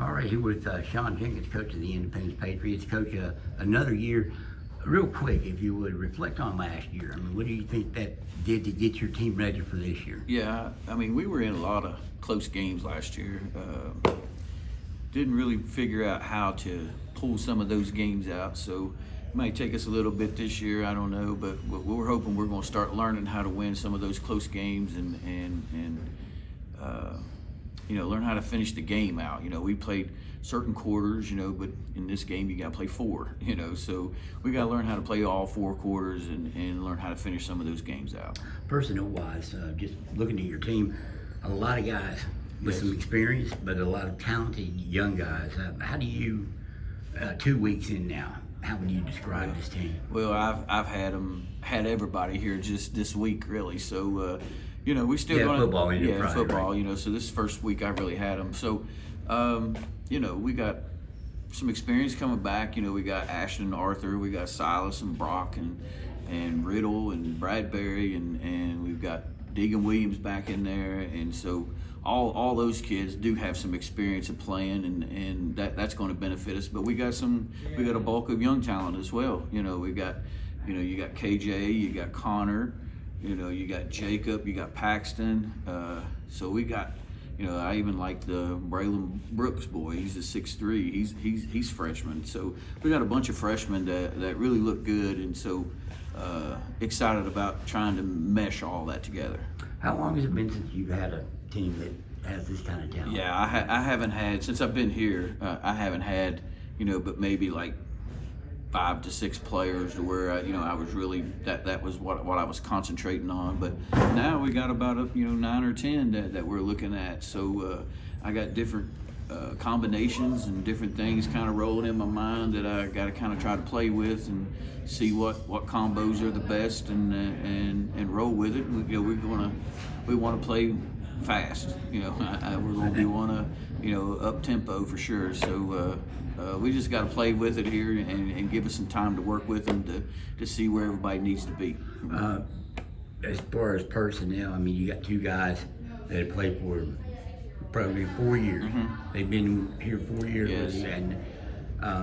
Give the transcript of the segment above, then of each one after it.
All right, here with Shawn Jenkins, coach of the Independence Patriots. Coach, another year. Real quick, if you would reflect on last year. I mean, what do you think that did to get your team ready for this year? Yeah, I mean, we were in a lot of close games last year. Didn't really figure out how to pull some of those games out, so it might take us a little bit this year. I don't know, but we're hoping we're going to start learning how to win some of those close games and learn how to finish the game out. We played certain quarters, but in this game you got to play four. So we got to learn how to play all four quarters and learn how to finish some of those games out. Personnel-wise, just looking at your team, a lot of guys with some experience, but a lot of talented young guys. How do you, 2 weeks in now, how would you describe this team? Well, I've had everybody here just this week, really. So. We still football. Football. Right. So this first week I really had them. So, we got some experience coming back. We got Ashton and Arthur, we got Sylas and Brock and Riddle and Bradbury, and we've got Deegan Williams back in there, and so all those kids do have some experience of playing, and that's going to benefit us. But we got a bulk of young talent as well. We got you got KJ, you got Connor. You got Jacob, you got Paxton. So we got, I even like the Braylon Brooks boy. He's a 6'3". He's freshman. So we got a bunch of freshmen that really look good, and so excited about trying to mesh all that together. How long has it been since you've had a team that has this kind of talent? Yeah, I haven't had, since I've been here, I haven't had, but maybe like 5 to 6 players to where I was really that was what I was concentrating on. But now we got about 9 or 10 that we're looking at. So I got different combinations and different things kind of rolling in my mind that I got to kind of try to play with and see what combos are the best and roll with it. We want to play fast. We want to up tempo for sure. So. We just got to play with it here and give us some time to work with them to see where everybody needs to be. As far as personnel, I mean, you got 2 guys that have played for probably 4 years. Mm-hmm. They've been here 4 years, yes. And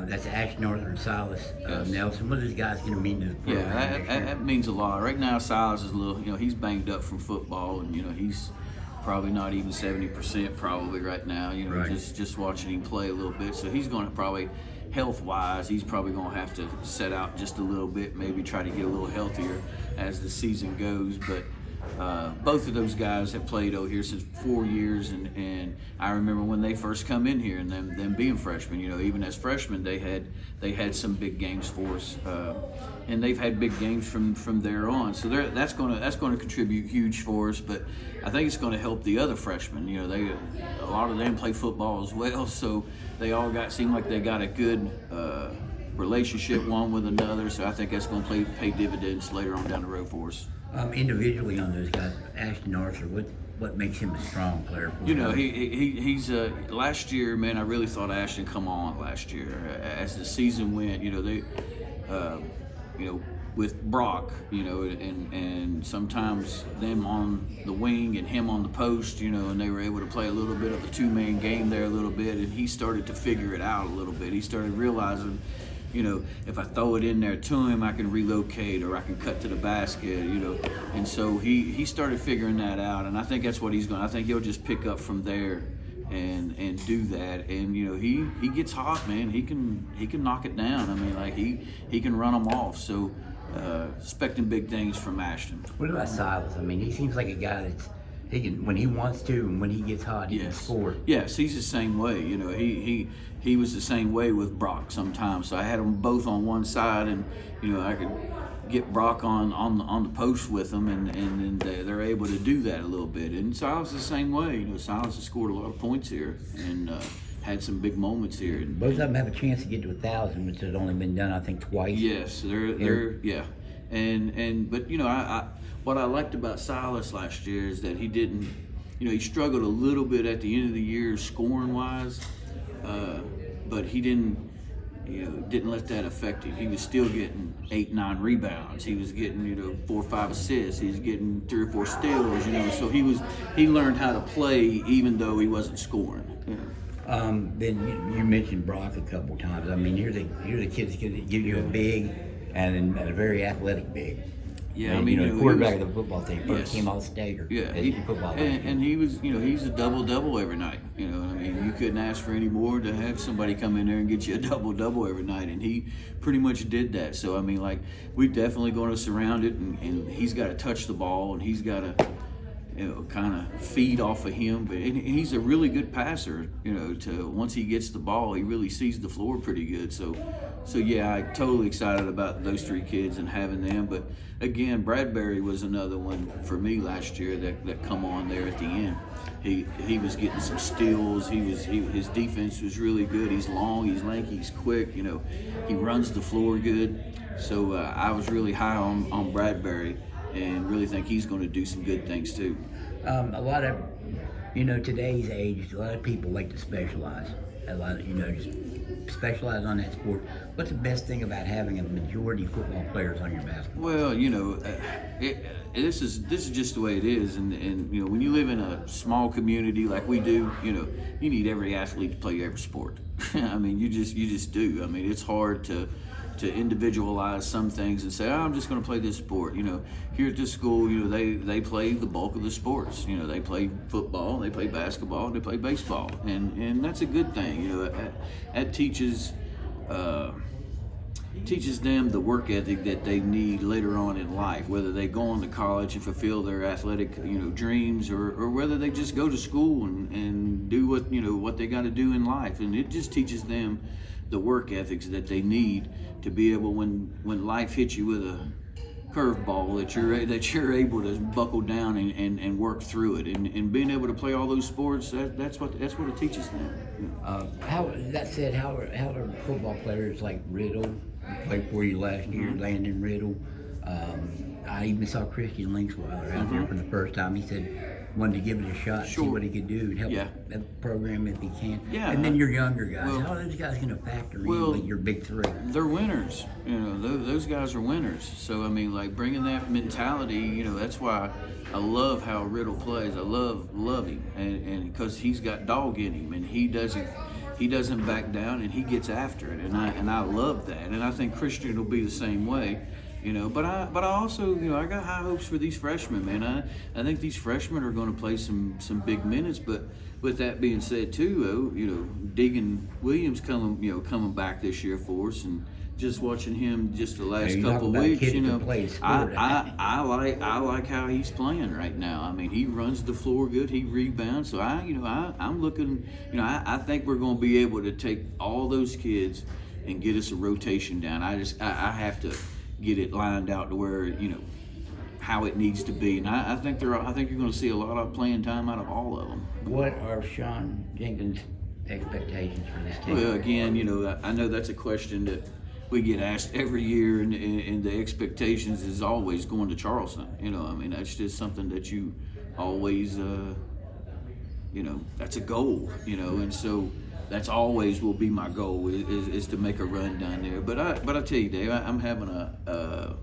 that's Ashton, Arthur, and Sylas. Yes. Nelson, what are these guys going to mean to the program? Yeah, that means a lot. Right now, Sylas is a little, he's banged up from football, and he's probably not even 70% probably right now, right. just watching him play a little bit. So he's going to probably, health-wise, he's probably going to have to set out just a little bit, maybe try to get a little healthier as the season goes. But both of those guys have played over here since 4 years, and I remember when they first come in here and them being freshmen, even as freshmen, they had some big games for us. And they've had big games from there on, so that's going to contribute huge for us. But I think it's going to help the other freshmen. A lot of them play football as well, so they all seem like they got a good relationship one with another. So I think that's going to pay dividends later on down the road for us. Individually on those guys, Ashton Arthur, what makes him a strong player? He's last year, man. I really thought Ashton come on last year as the season went. With Brock, and sometimes them on the wing and him on the post, and they were able to play a little bit of a 2-man game there a little bit, and he started to figure it out a little bit. He started realizing, if I throw it in there to him, I can relocate or I can cut to the basket, and so he started figuring that out, and I think that's what he's going. I think he'll just pick up from there and do that, and he gets hot, man. He can knock it down. I mean, like he can run them off. So expecting big things from Ashton. What about Sylas? I mean, he seems like a guy he can, when he wants to, and when he gets hot, he can score. Yes, he's the same way. He was the same way with Brock sometimes. So I had them both on one side, and I could get Brock on the post with them, and they're able to do that a little bit. And Sylas the same way. Sylas has scored a lot of points here and had some big moments here. Both of them have a chance to get to 1,000, which has only been done, I think, twice. Yes, they're yeah. But what I liked about Sylas last year is that he didn't, he struggled a little bit at the end of the year scoring wise, but he didn't let that affect him. He was still getting 8-9 rebounds. He was getting 4 or 5 assists. He was getting 3 or 4 steals. So he learned how to play even though he wasn't scoring. Then you mentioned Brock a couple times. I mean, you're the kids that give you a big and a very athletic big. Yeah, And, I mean, the quarterback of the football team, first Yes. team All-Stater. Yeah, as a football player. and he was, he's a double every night. I mean, you couldn't ask for any more to have somebody come in there and get you a double every night, and he pretty much did that. So I mean, like, we're definitely going to surround it, and he's got to touch the ball, and he's got to, kind of feed off of him. But and he's a really good passer. To once he gets the ball, he really sees the floor pretty good. So yeah, I'm totally excited about those three kids and having them. But again, Bradbury was another one for me last year that come on there at the end. He was getting some steals. His defense was really good. He's long, he's lanky, he's quick. He runs the floor good. So I was really high on Bradbury, and really think he's going to do some good things too. A lot of, today's age, a lot of people like to specialize. A lot of, just specialize on that sport. What's the best thing about having a majority of football players on your basketball? Well, this is just the way it is, and when you live in a small community like we do, you need every athlete to play every sport. I mean, you just do. I mean, it's hard to individualize some things and say, I'm just going to play this sport. Here at this school, they play the bulk of the sports. They play football, they play basketball, they play baseball, and that's a good thing. That teaches them the work ethic that they need later on in life, whether they go on to college and fulfill their athletic dreams, or whether they just go to school and do what they got to do in life. And it just teaches them the work ethics that they need to be able, when life hits you with a curveball, that you're able to buckle down and work through it, and being able to play all those sports. That's what it teaches them. That said, how are football players like Riddle, who played for you last year, Landon Riddle? I even saw Christian Linksweiler out there for the first time. He said wanted to give it a shot, see what he could do, and help that program if he can. Yeah. And then your younger guys, how are those guys going to factor in with your big three? They're winners. Those guys are winners. So I mean, like, bringing that mentality. That's why I love how Riddle plays. I love him, and because he's got dog in him, and he doesn't back down, and he gets after it, and I love that. And I think Christian will be the same way. But I also, I got high hopes for these freshmen, man. I think these freshmen are going to play some big minutes. But with that being said, too, Deegan Williams coming back this year for us, and just watching him just the last couple of weeks, I like how he's playing right now. I mean, he runs the floor good, he rebounds. So I'm looking, I think we're going to be able to take all those kids and get us a rotation down. I have to get it lined out to where how it needs to be, and I think you're going to see a lot of playing time out of all of them. What are Shawn Jenkins' expectations for this team? Well, again, I know that's a question that we get asked every year, and the expectations is always going to Charleston. I mean, that's just something that you always, that's a goal. And so that's always will be my goal is to make a run down there. But I tell you, Dave, I'm having a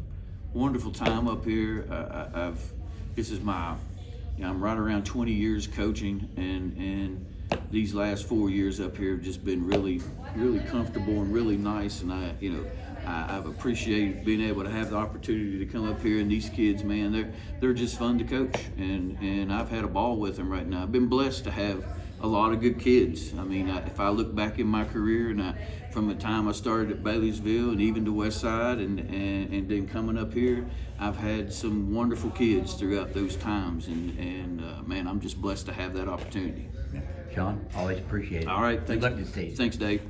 wonderful time up here. This is my, I'm right around 20 years coaching, and these last 4 years up here have just been really, really comfortable and really nice. And I've appreciated being able to have the opportunity to come up here, and these kids, man, they're just fun to coach, and I've had a ball with them right now. I've been blessed to have a lot of good kids. I mean, if I look back in my career, and from the time I started at Bailey'sville and even to West Side, and then coming up here, I've had some wonderful kids throughout those times, and man, I'm just blessed to have that opportunity. Shawn, always appreciate it. All right, Good luck this season. Thanks, Dave.